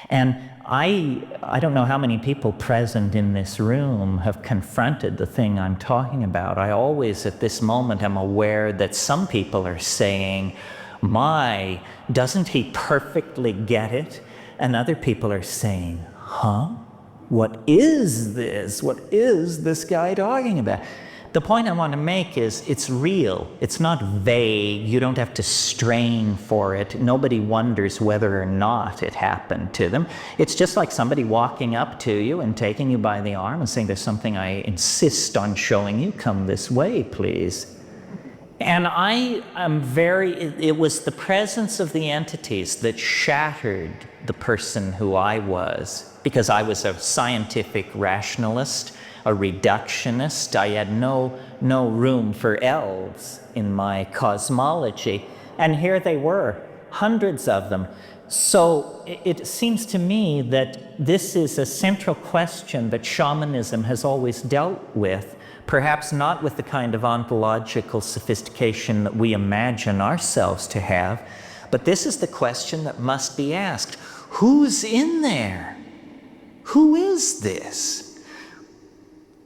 And I don't know how many people present in this room have confronted the thing I'm talking about. I always, at this moment, am aware that some people are saying, my, doesn't he perfectly get it? And other people are saying, huh? What is this? What is this guy talking about? The point I want to make is it's real. It's not vague. You don't have to strain for it. Nobody wonders whether or not it happened to them. It's just like somebody walking up to you and taking you by the arm and saying, there's something I insist on showing you. Come this way, please. And it was the presence of the entities that shattered the person who I was, because I was a scientific rationalist, a reductionist. I had no room for elves in my cosmology. And here they were, hundreds of them. So it seems to me that this is a central question that shamanism has always dealt with, perhaps not with the kind of ontological sophistication that we imagine ourselves to have, but this is the question that must be asked. Who's in there? Who is this?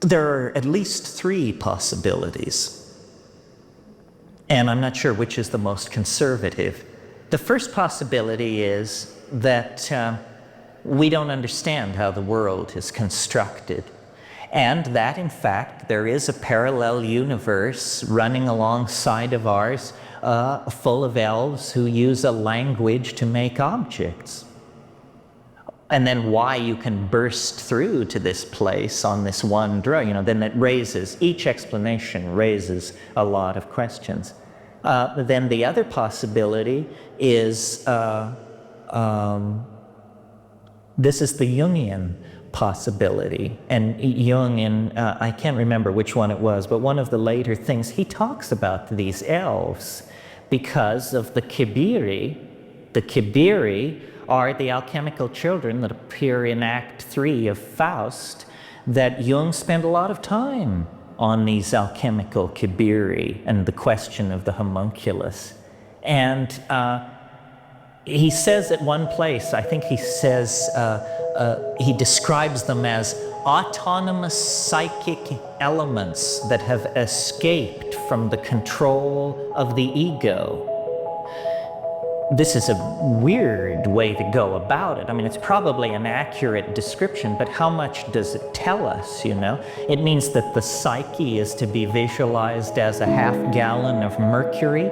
There are at least 3 possibilities, and I'm not sure which is the most conservative. The first possibility is that we don't understand how the world is constructed, and that, in fact, there is a parallel universe running alongside of ours, full of elves who use a language to make objects. And then why you can burst through to this place on this one drug, then it raises, each explanation raises a lot of questions. Then the other possibility is, this is the Jungian possibility. And Jung, I can't remember which one it was, but one of the later things, he talks about these elves because of the Kibiri. The Kibiri are the alchemical children that appear in Act 3 of Faust, that Jung spent a lot of time on these alchemical Kibiri and the question of the homunculus. And he says at one place, I think he says, he describes them as autonomous psychic elements that have escaped from the control of the ego. This is a weird way to go about it. I mean, it's probably an accurate description, but how much does it tell us, It means that the psyche is to be visualized as a half-gallon of mercury,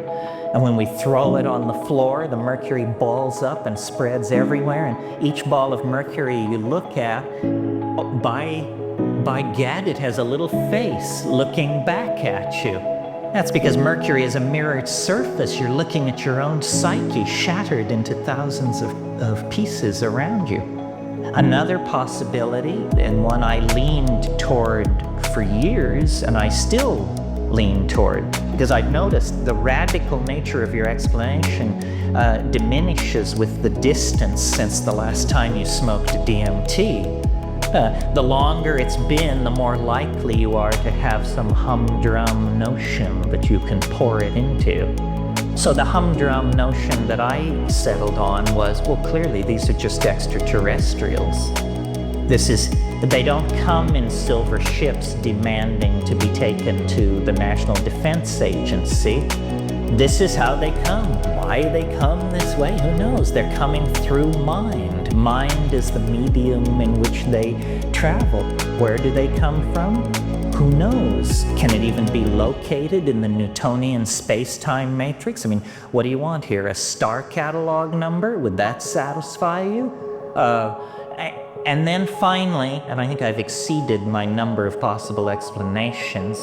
and when we throw it on the floor, the mercury balls up and spreads everywhere, and each ball of mercury you look at, by gad, it has a little face looking back at you. That's because Mercury is a mirrored surface. You're looking at your own psyche shattered into thousands of pieces around you. Another possibility, and one I leaned toward for years, and I still lean toward, because I've noticed the radical nature of your explanation diminishes with the distance since the last time you smoked DMT. The longer it's been, the more likely you are to have some humdrum notion that you can pour it into. So the humdrum notion that I settled on was, well, clearly these are just extraterrestrials. They don't come in silver ships demanding to be taken to the National Defense Agency. This is how they come. Why they come this way, who knows? They're coming through mind. Mind is the medium in which they travel. Where do they come from? Who knows? Can it even be located in the Newtonian space-time matrix? I mean, what do you want here? A star catalog number? Would that satisfy you? And then finally, and I think I've exceeded my number of possible explanations,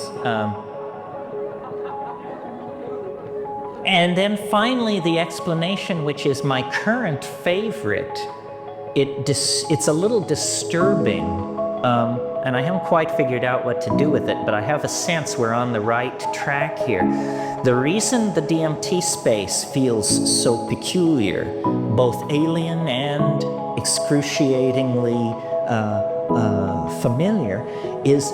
and then finally, the explanation, which is my current favorite, it's a little disturbing, and I haven't quite figured out what to do with it, but I have a sense we're on the right track here. The reason the DMT space feels so peculiar, both alien and excruciatingly familiar, is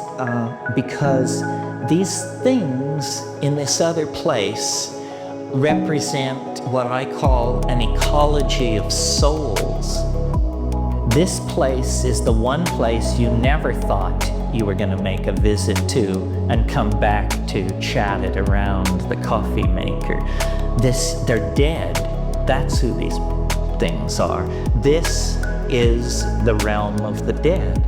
because these things in this other place represent what I call an ecology of souls. This place is the one place you never thought you were going to make a visit to and come back to chat it around the coffee maker. They're dead. That's who these things are. This is the realm of the dead.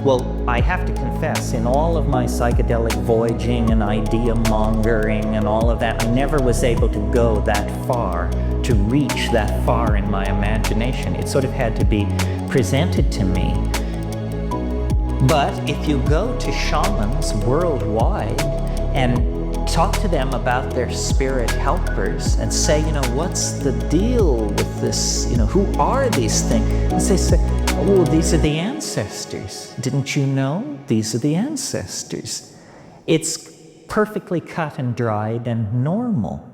Well, I have to confess, in all of my psychedelic voyaging and idea mongering and all of that, I never was able to go that far, to reach that far in my imagination. It sort of had to be presented to me. But if you go to shamans worldwide and talk to them about their spirit helpers and say, what's the deal with this? Who are these things? And they say, oh, these are the ancestors. Didn't you know? These are the ancestors. It's perfectly cut and dried and normal.